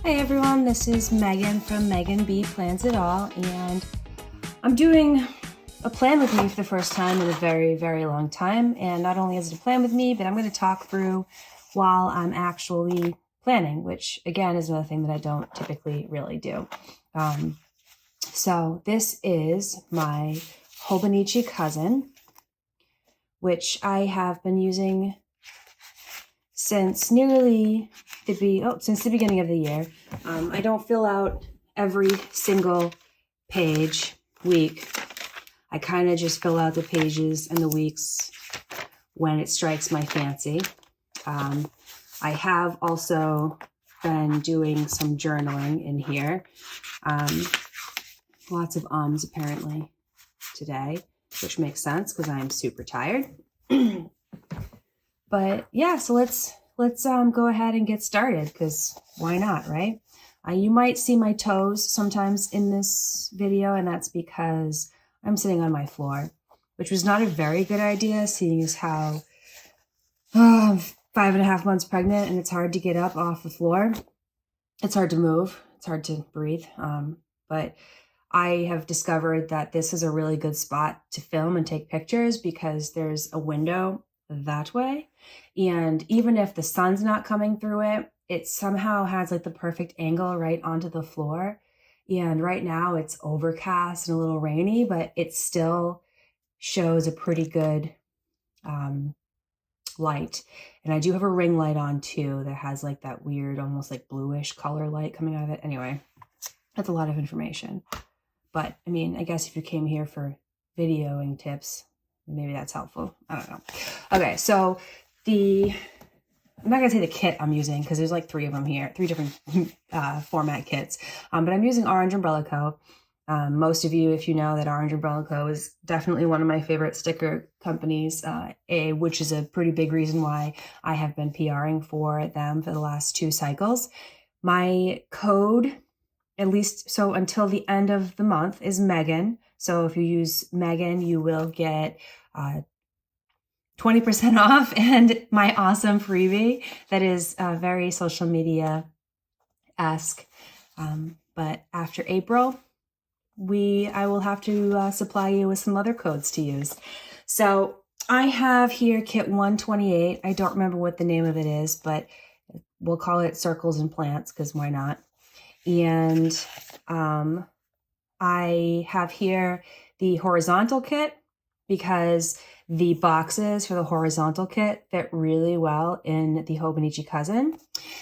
Hi everyone, this is Megan from Megan B Plans It All, and I'm doing a plan with me for the first time in a very, very long time. And not only is it a plan with me, but I'm going to talk through while I'm actually planning, which again is another thing that I don't typically really do. So this is my Hobonichi Cousin, which I have been using since since the beginning of the year. I don't fill out every single page week. I kind of just fill out the pages and the weeks when it strikes my fancy. I have also been doing some journaling in here. Lots of ums apparently today, which makes sense because I'm super tired. But yeah, so let's go ahead and get started, because why not, right? You might see my toes sometimes in this video, and that's because I'm sitting on my floor, which was not a very good idea, seeing as how 5.5 months pregnant and it's hard to get up off the floor. It's hard to move. It's hard to breathe. But I have discovered that this is a really good spot to film and take pictures because there's a window that way. And even if the sun's not coming through it, it somehow has like the perfect angle right onto the floor. And right now it's overcast and a little rainy, but it still shows a pretty good light. And I do have a ring light on too that has like that weird, almost like bluish color light coming out of it. Anyway, that's a lot of information. But I mean, I guess if you came here for videoing tips, maybe that's helpful. I don't know. Okay, so I'm not gonna say the kit I'm using because there's like 3 of them here, 3 different format kits. But I'm using Orange Umbrella Co. Most of you, if you know that Orange Umbrella Co. is definitely one of my favorite sticker companies, which is a pretty big reason why I have been PRing for them for the last 2 cycles. My code, at least so until the end of the month, is Megan. So if you use Megan, you will get 20% off and my awesome freebie that is very social media-esque. But after April, I will have to supply you with some other codes to use. So I have here kit 128. I don't remember what the name of it is, but we'll call it Circles and Plants because why not? And I have here the horizontal kit because the boxes for the horizontal kit fit really well in the Hobonichi Cousin.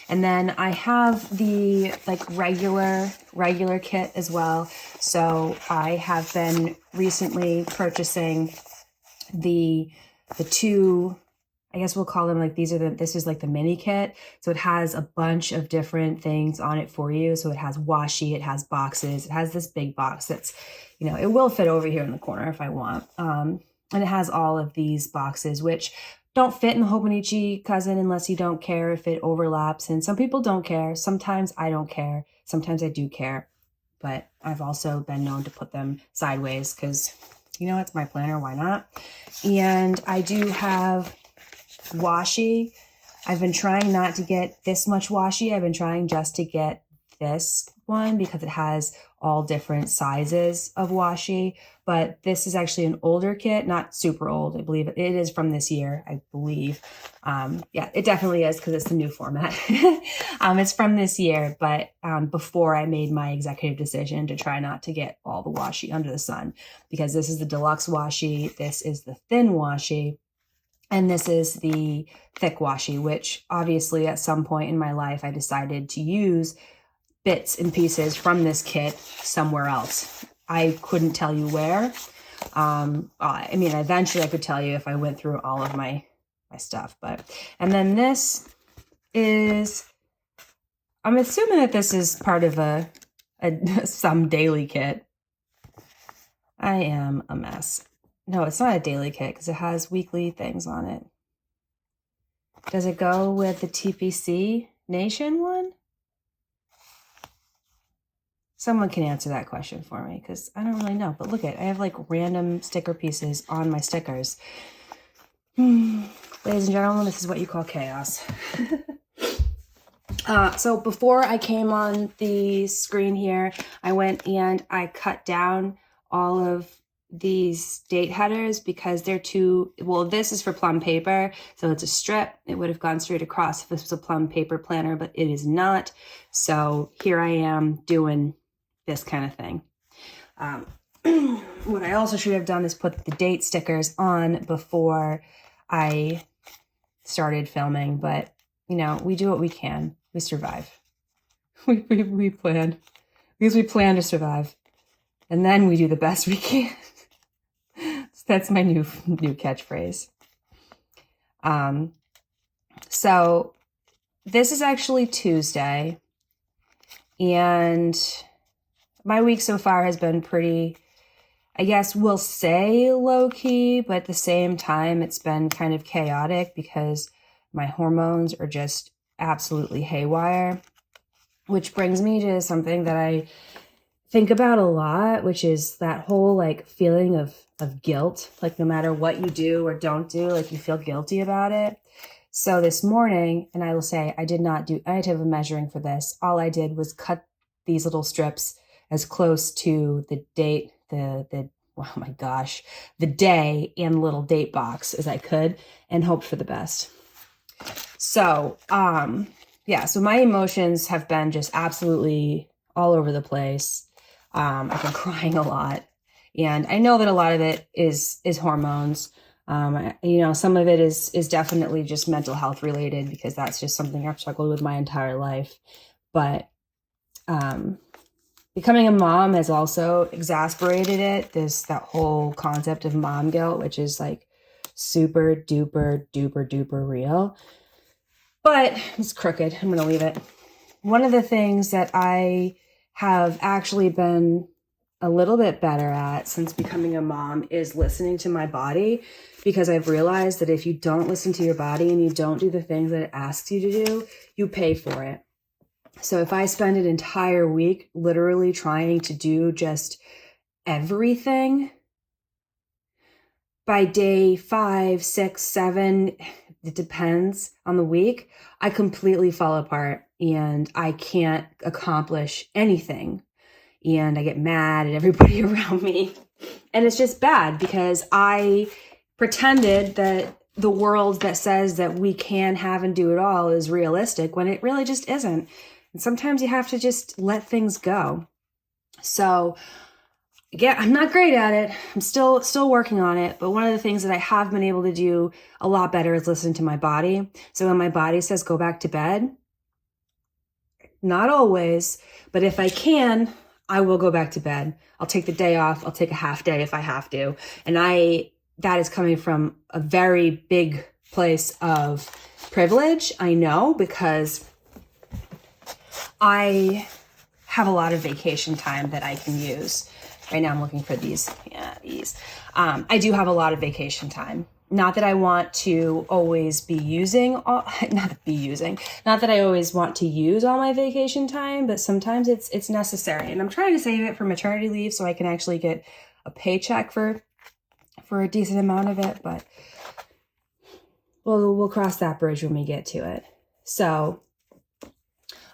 And then I have the like regular kit as well. So I have been recently purchasing the 2, I guess we'll call them like this is like the mini kit. So it has a bunch of different things on it for you. So it has washi, it has boxes, it has this big box that's, it will fit over here in the corner if I want. And it has all of these boxes, which don't fit in the Hobonichi Cousin unless you don't care if it overlaps. And some people don't care. Sometimes I don't care. Sometimes I do care. But I've also been known to put them sideways because, it's my planner. Why not? And I do have washi. I've been trying not to get this much washi. I've been trying just to get this one because it has all different sizes of washi, but this is actually an older kit, not super old. I believe it is from this year, I believe. Yeah, it definitely is because it's the new format. It's from this year, but before I made my executive decision to try not to get all the washi under the sun, because this is the deluxe washi, this is the thin washi, and this is the thick washi, which obviously at some point in my life I decided to use bits and pieces from this kit somewhere else. I couldn't tell you where. I mean, eventually I could tell you if I went through all of my stuff. And then this is, I'm assuming that this is part of some daily kit. I am a mess. No, it's not a daily kit because it has weekly things on it. Does it go with the TPC Nation one? Someone can answer that question for me because I don't really know. But look I have like random sticker pieces on my stickers. Ladies and gentlemen, this is what you call chaos. So before I came on the screen here, I went and I cut down all of these date headers because they're too, well, this is for plum paper, so it's a strip. It would have gone straight across if this was a plum paper planner, but it is not. So here I am doing this kind of thing. What I also should have done is put the date stickers on before I started filming, but you know, we do what we can. We survive. We plan. Because we plan to survive. And then we do the best we can. So that's my new catchphrase. So this is actually Tuesday. And my week so far has been pretty, I guess we'll say low-key, but at the same time, it's been kind of chaotic because my hormones are just absolutely haywire, which brings me to something that I think about a lot, which is that whole like feeling of guilt. Like no matter what you do or don't do, like you feel guilty about it. So this morning, and I will say I did not do any type of measuring for this. All I did was cut these little strips as close to the date, the oh my gosh, the day and little date box as I could, and hope for the best. So, yeah, so my emotions have been just absolutely all over the place. I've been crying a lot, and I know that a lot of it is hormones. You know, some of it is definitely just mental health related because that's just something I've struggled with my entire life. But, becoming a mom has also exacerbated it. That whole concept of mom guilt, which is like super duper duper duper real. But it's crooked. I'm going to leave it. One of the things that I have actually been a little bit better at since becoming a mom is listening to my body, because I've realized that if you don't listen to your body and you don't do the things that it asks you to do, you pay for it. So if I spend an entire week literally trying to do just everything, by day 5, 6, 7, it depends on the week, I completely fall apart and I can't accomplish anything. And I get mad at everybody around me. And it's just bad because I pretended that the world that says that we can have and do it all is realistic when it really just isn't. And sometimes you have to just let things go. So yeah, I'm not great at it. I'm still working on it. But one of the things that I have been able to do a lot better is listen to my body. So when my body says go back to bed, not always, but if I can, I will go back to bed. I'll take the day off. I'll take a half day if I have to. And that is coming from a very big place of privilege. I know, because I have a lot of vacation time that I can use. Right now I'm looking for these. Yeah, these. I do have a lot of vacation time. Not that I want to always be using, not that I always want to use all my vacation time, but sometimes it's necessary. And I'm trying to save it for maternity leave so I can actually get a paycheck for a decent amount of it, but we'll cross that bridge when we get to it. So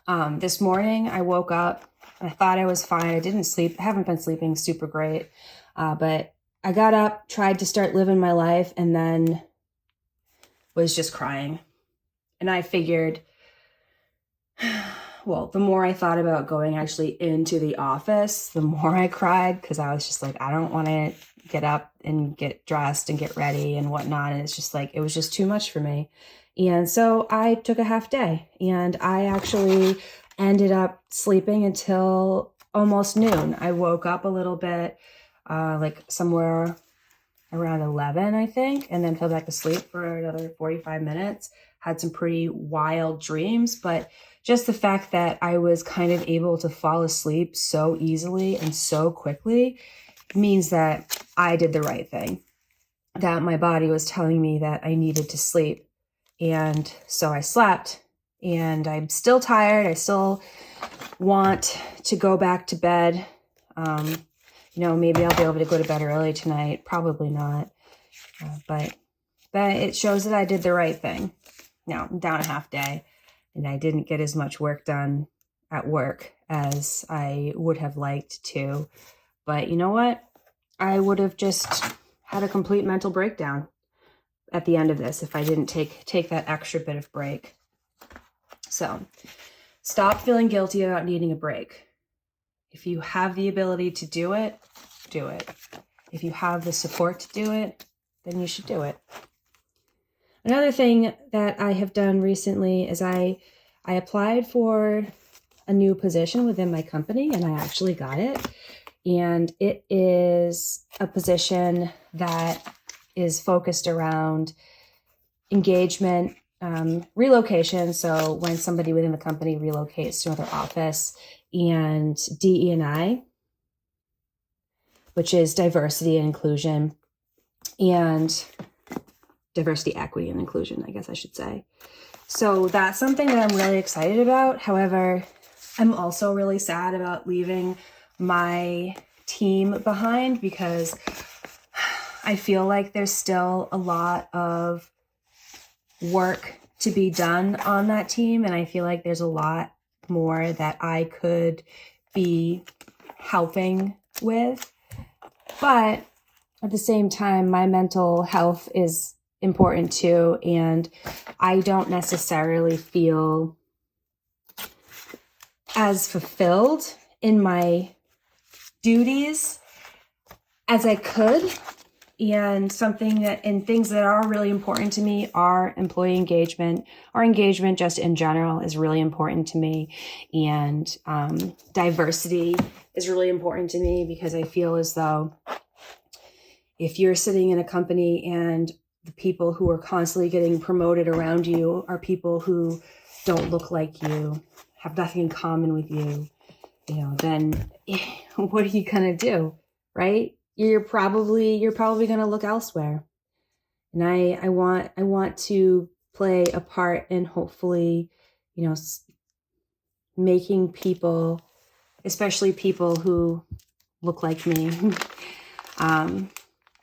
this morning I woke up. I thought I was fine. I didn't sleep. I haven't been sleeping super great, but I got up, tried to start living my life, and then was just crying. And I figured, well, the more I thought about going actually into the office, the more I cried, because I was just like, I don't want to get up and get dressed and get ready and whatnot. And it's just like, it was just too much for me. And so I took a half day, and I actually ended up sleeping until almost noon. I woke up a little bit, like somewhere around 11, I think, and then fell back to sleep for another 45 minutes. Had some pretty wild dreams, but just the fact that I was kind of able to fall asleep so easily and so quickly means that I did the right thing, that my body was telling me that I needed to sleep. And so I slept, and I'm still tired. I still want to go back to bed. You know, maybe I'll be able to go to bed early tonight. Probably not. But it shows that I did the right thing. Now I'm down a half day. and I didn't get as much work done at work as I would have liked to. But you know what? I would have just had a complete mental breakdown at the end of this if I didn't take that extra bit of break. So stop feeling guilty about needing a break. If you have the ability to do it, do it. If you have the support to do it, then you should do it. Another thing that I have done recently is I applied for a new position within my company, and I actually got it. And it is a position that is focused around engagement, relocation. So when somebody within the company relocates to another office, and DE&I, which is diversity and inclusion, and diversity, equity, and inclusion, I guess I should say. So that's something that I'm really excited about. However, I'm also really sad about leaving my team behind because I feel like there's still a lot of work to be done on that team. And I feel like there's a lot more that I could be helping with. But at the same time, my mental health is important too. And I don't necessarily feel as fulfilled in my duties as I could. And things that are really important to me are employee engagement. Our engagement just in general is really important to me. And diversity is really important to me because I feel as though if you're sitting in a company and the people who are constantly getting promoted around you are people who don't look like you, have nothing in common with you, then what are you going to do, right? You're probably going to look elsewhere. And I want to play a part in hopefully, making people, especially people who look like me,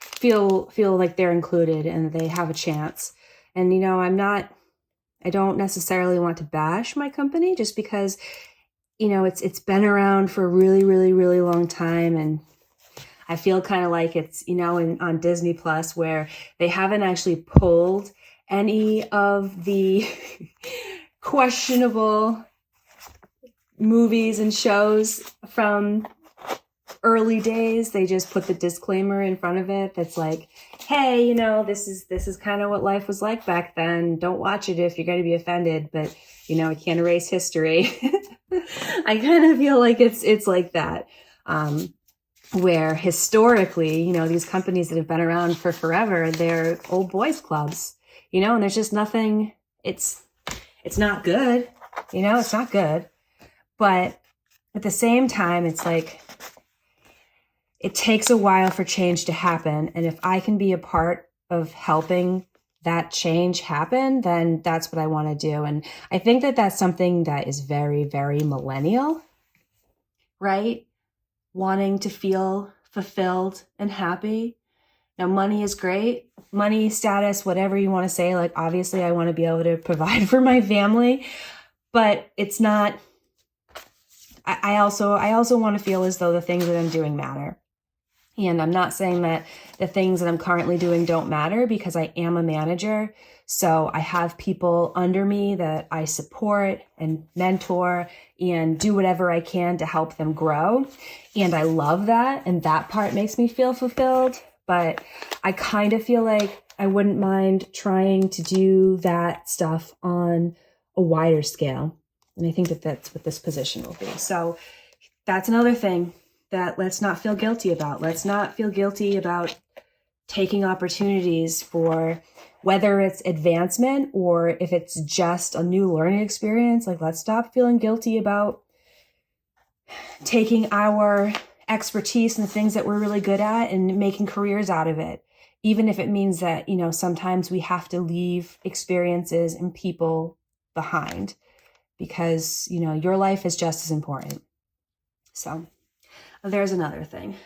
feel like they're included and they have a chance. And, I don't necessarily want to bash my company just because, it's been around for a really, really, really long time. And I feel kind of like it's, on Disney Plus where they haven't actually pulled any of the questionable movies and shows from early days. They just put the disclaimer in front of it that's like, hey, this is kind of what life was like back then. Don't watch it if you're going to be offended, but it can't erase history. I kind of feel like it's like that. Where historically, these companies that have been around for forever, they're old boys clubs, and there's just nothing, it's not good, it's not good. But at the same time, it's like, it takes a while for change to happen. And if I can be a part of helping that change happen, then that's what I want to do. And I think that that's something that is very, very millennial, right? Wanting to feel fulfilled and happy. Now, money is great. Money, status, whatever you want to say. Like, obviously, I want to be able to provide for my family, but it's not. I also want to feel as though the things that I'm doing matter. And I'm not saying that the things that I'm currently doing don't matter because I am a manager. So I have people under me that I support and mentor and do whatever I can to help them grow. And I love that. And that part makes me feel fulfilled. But I kind of feel like I wouldn't mind trying to do that stuff on a wider scale. And I think that that's what this position will be. So that's another thing that let's not feel guilty about. Let's not feel guilty about taking opportunities for whether it's advancement or if it's just a new learning experience. Like, let's stop feeling guilty about taking our expertise and the things that we're really good at and making careers out of it. Even if it means that, sometimes we have to leave experiences and people behind because, your life is just as important. So there's another thing.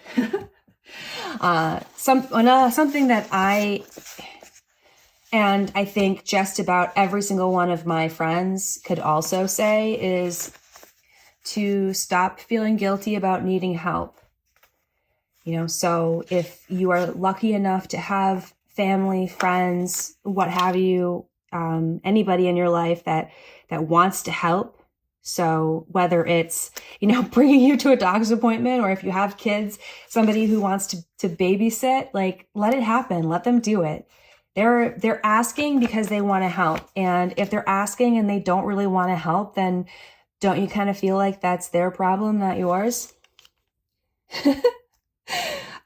Something that and I think just about every single one of my friends could also say, is to stop feeling guilty about needing help. So if you are lucky enough to have family, friends, what have you, anybody in your life that wants to help. So whether it's, bringing you to a doctor's appointment, or if you have kids, somebody who wants to babysit, like, let it happen. Let them do it. They're asking because they want to help. And if they're asking and they don't really want to help, then don't you kind of feel like that's their problem, not yours?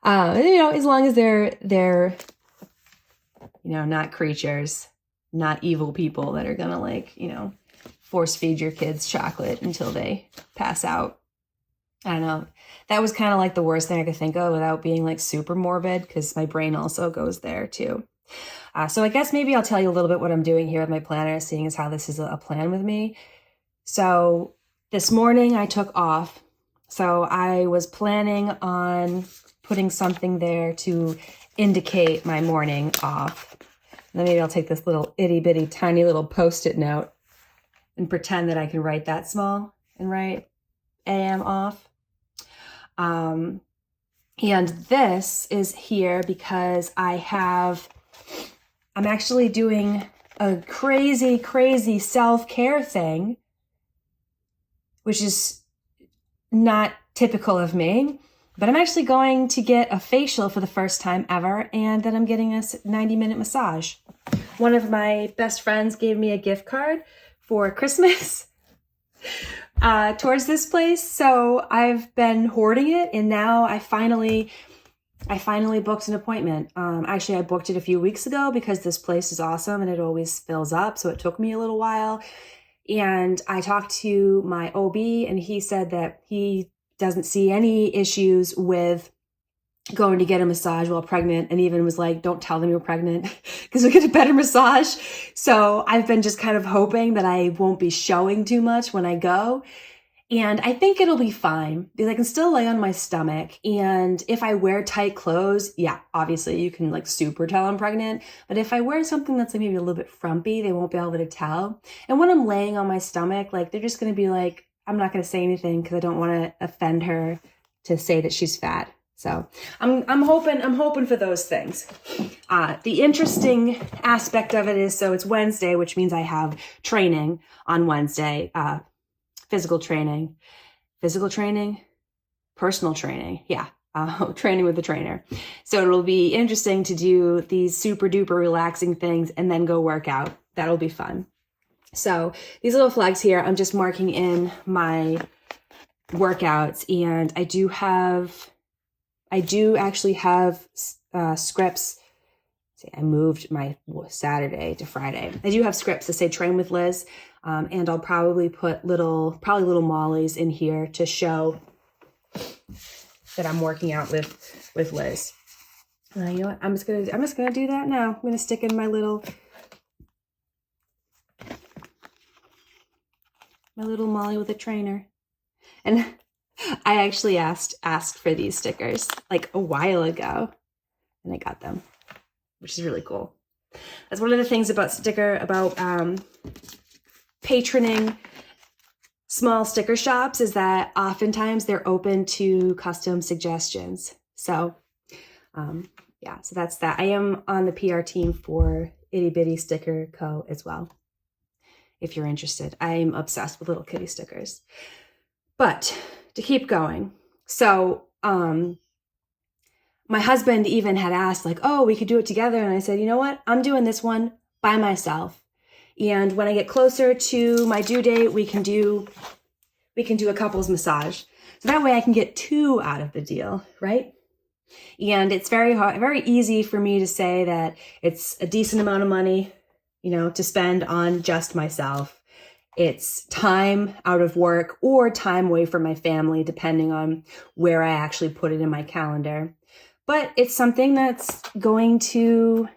As long as they're not creatures, not evil people that are gonna force feed your kids chocolate until they pass out. I don't know. That was kind of like the worst thing I could think of without being like super morbid, because my brain also goes there too. So I guess maybe I'll tell you a little bit what I'm doing here with my planner, seeing as how this is a plan with me. So this morning I took off. So I was planning on putting something there to indicate my morning off. And then maybe I'll take this little itty bitty tiny little Post-it note and pretend that I can write that small and write AM off. And this is here because I'm actually doing a crazy, crazy self-care thing, which is not typical of me, but I'm actually going to get a facial for the first time ever, and then I'm getting a 90-minute massage. One of my best friends gave me a gift card for Christmas towards this place, so I've been hoarding it, and now I finally booked an appointment. Actually, I booked it a few weeks ago because this place is awesome and it always fills up, so it took me a little while. And I talked to my OB, and he said that he doesn't see any issues with going to get a massage while pregnant, and even was like, don't tell them you're pregnant because you'll get a better massage. So I've been just kind of hoping that I won't be showing too much when I go. And I think it'll be fine because I can still lay on my stomach. And if I wear tight clothes, yeah, obviously you can like super tell I'm pregnant. But if I wear something that's like maybe a little bit frumpy, they won't be able to tell. And when I'm laying on my stomach, like they're just going to be like, I'm not going to say anything because I don't want to offend her to say that she's fat. So I'm hoping for those things. The interesting aspect of it is, so it's Wednesday, which means I have training on Wednesday. Physical training, personal training. Yeah. Training with the trainer. So it'll be interesting to do these super duper relaxing things and then go work out. That'll be fun. So these little flags here, I'm just marking in my workouts, and I do actually have scripts. See, I moved my Saturday to Friday. I do have scripts that say train with Liz. And I'll probably put little mollies in here to show that I'm working out with Liz. You know what? I'm just gonna do that now. I'm gonna stick in my little molly with a trainer. And I actually asked for these stickers like a while ago, and I got them, which is really cool. That's one of the things about patroning small sticker shops, is that oftentimes they're open to custom suggestions. So yeah, so that's that. I am on the PR team for Itty Bitty Sticker Co. as well, if you're interested. I'm obsessed with little kitty stickers. But to keep going, so my husband even had asked like, oh, we could do it together. And I said, you know what? I'm doing this one by myself. And when I get closer to my due date, we can do a couples massage. So that way I can get 2 out of the deal, right? And it's very easy for me to say that it's a decent amount of money, to spend on just myself. It's time out of work or time away from my family, depending on where I actually put it in my calendar. But it's something that's going to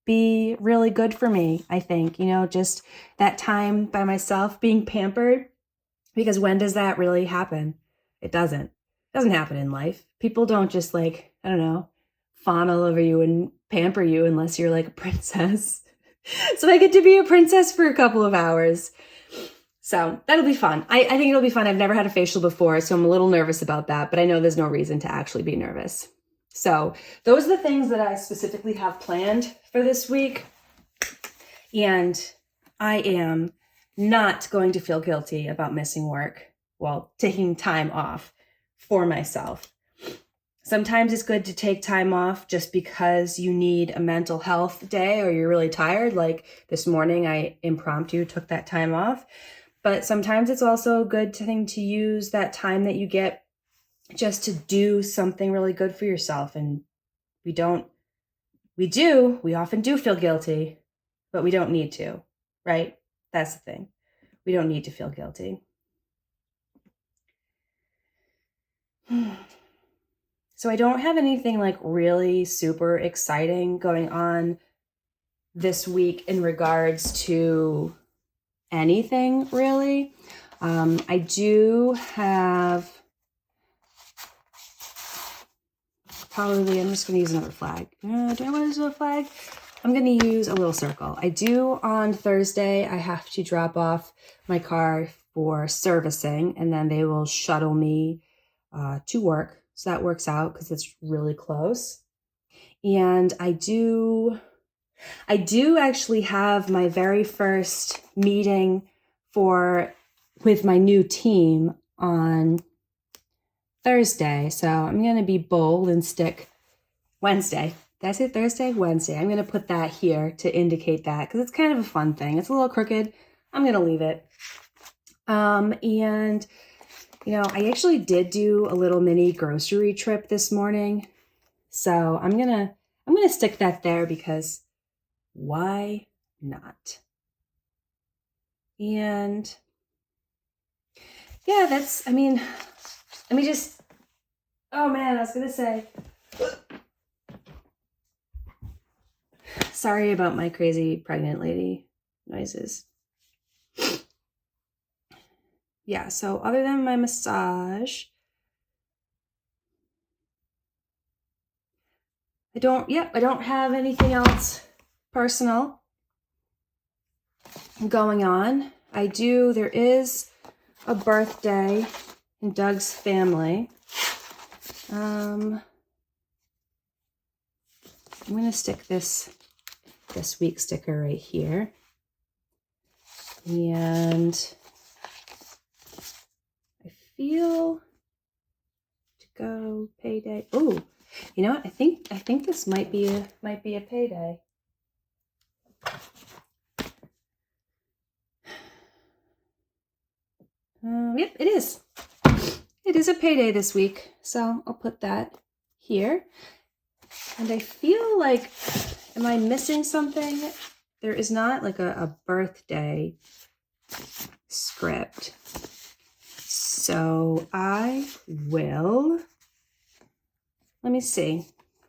be really good for me, I think, just that time by myself, being pampered, because when does that really happen? It doesn't happen in life. People don't just fawn all over you and pamper you unless you're like a princess. So I get to be a princess for a couple of hours. So that'll be fun. I think it'll be fun. I've never had a facial before, so I'm a little nervous about that, but I know there's no reason to actually be nervous. So those are the things that I specifically have planned for this week. And I am not going to feel guilty about missing work, well, taking time off for myself. Sometimes it's good to take time off just because you need a mental health day or you're really tired. Like this morning, I impromptu took that time off. But sometimes it's also a good thing to use that time that you get just to do something really good for yourself. And we often do feel guilty, but we don't need to, right? That's the thing. We don't need to feel guilty. So I don't have anything like really super exciting going on this week in regards to anything really. I do have probably, I'm just going to use another flag. Do I want to use a flag? I'm going to use a little circle. I do on Thursday, I have to drop off my car for servicing and then they will shuttle me to work. So that works out because it's really close. And I do actually have my very first meeting with my new team on Thursday. So I'm going to be bold and stick Wednesday. That's it, Thursday, Wednesday. I'm going to put that here to indicate that because it's kind of a fun thing. It's a little crooked. I'm going to leave it. And I actually did do a little mini grocery trip this morning. So I'm going to stick that there because why not? And yeah, oh man, I was going to say, sorry about my crazy pregnant lady noises. Yeah, so other than my massage, I don't have anything else personal going on. There is a birthday in Doug's family. I'm going to stick this week sticker right here. And I feel to go payday. Oh, you know what? I think this might be a payday. Yep, it is. It is a payday this week, so I'll put that here. And I feel like, am I missing something? There is not like a birthday script. So I will, let me see.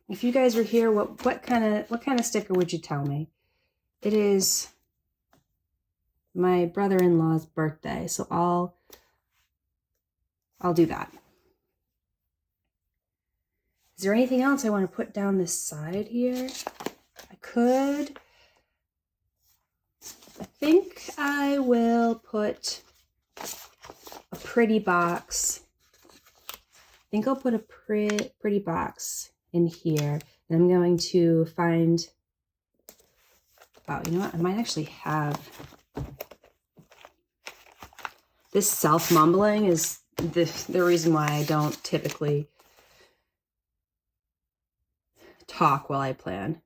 If you guys were here, what kind of sticker would you tell me? It is my brother-in-law's birthday, so I'll do that. Is there anything else I want to put down this side here? I think I will put a pretty box. I think I'll put a pretty box in here. And I'm going to find, wow, you know what? I might actually have, this self-mumbling is the reason why I don't typically talk while I plan.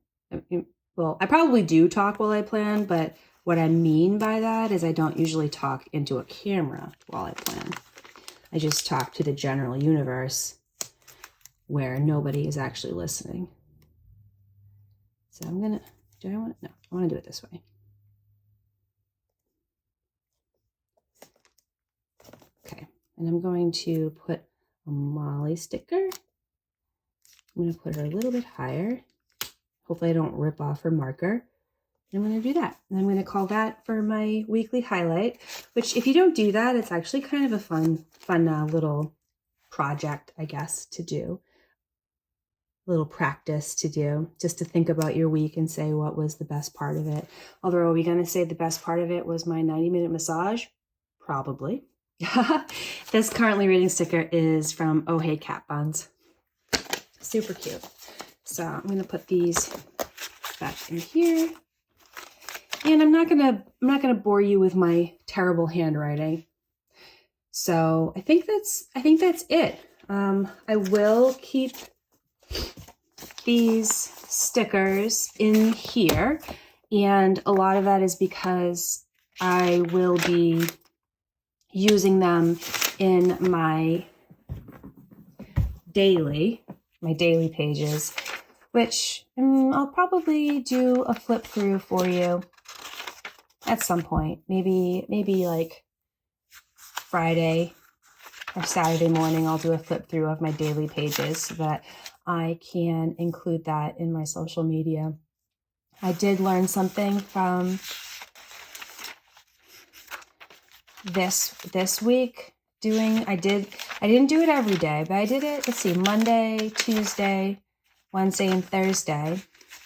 Well, I probably do talk while I plan, but what I mean by that is I don't usually talk into a camera while I plan. I just talk to the general universe where nobody is actually listening. So I'm gonna, I want to do it this way. Okay, and I'm going to put a Molly sticker. I'm going to put her a little bit higher. Hopefully I don't rip off her marker. And I'm going to do that. And I'm going to call that for my weekly highlight, which if you don't do that, it's actually kind of a fun little project, I guess, to do. little practice to do, just to think about your week and say what was the best part of it. Although, are we going to say the best part of it was my 90-minute massage? Probably. This currently reading sticker is from Oh Hey Cat Buns. Super cute. So I'm going to put these back in here. And I'm not gonna bore you with my terrible handwriting. So I think that's it. I will keep these stickers in here, and a lot of that is because I will be using them in my daily pages, which I'll probably do a flip through for you at some point. Maybe like Friday or Saturday morning, I'll do a flip through of my daily pages so that I can include that in my social media. I did learn something from this week I didn't do it every day, but I did it, let's see, Monday, Tuesday, Wednesday, and Thursday.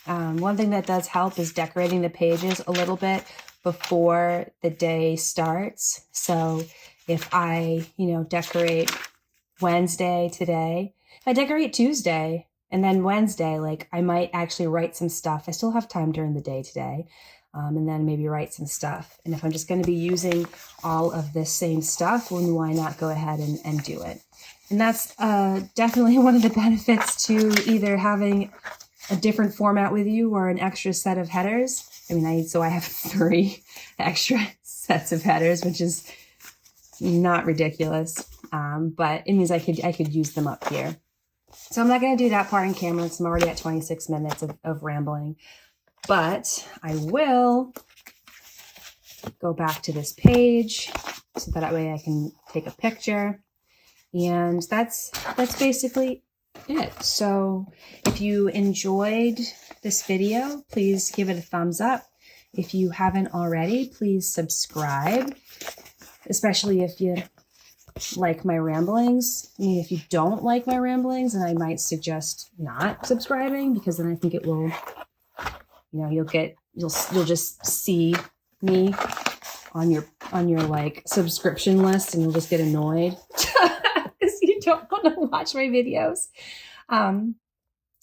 One thing that does help is decorating the pages a little bit before the day starts. So if I, decorate Wednesday today, if I decorate Tuesday and then Wednesday, like I might actually write some stuff. I still have time during the day today. And then maybe write some stuff. And if I'm just going to be using all of this same stuff, well, why not go ahead and do it? And that's definitely one of the benefits to either having a different format with you or an extra set of headers. I have 3 extra sets of headers, which is not ridiculous. But it means I could use them up here. So I'm not going to do that part in camera because I'm already at 26 minutes of rambling. But I will go back to this page so that way I can take a picture. And that's basically it. So if you enjoyed this video, please give it a thumbs up. If you haven't already, please subscribe, especially if you like my ramblings. If you don't like my ramblings, then I might suggest not subscribing, because then I think it will, you'll just see me on your like subscription list, and you'll just get annoyed because you don't want to watch my videos.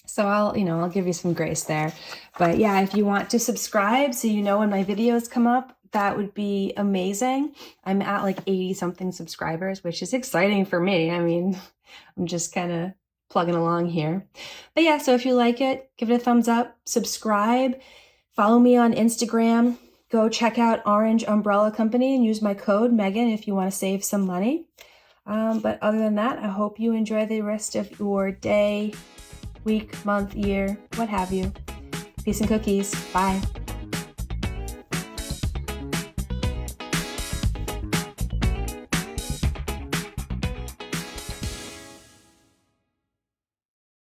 So I'll give you some grace there. But yeah, if you want to subscribe so you know when my videos come up, that would be amazing. I'm at like 80 something subscribers, which is exciting for me. I'm just kind of plugging along here. But yeah, so if you like it, give it a thumbs up, subscribe, follow me on Instagram, go check out Orange Umbrella Company and use my code Megan if you want to save some money. But other than that, I hope you enjoy the rest of your day, week, month, year, what have you. Peace and cookies. Bye.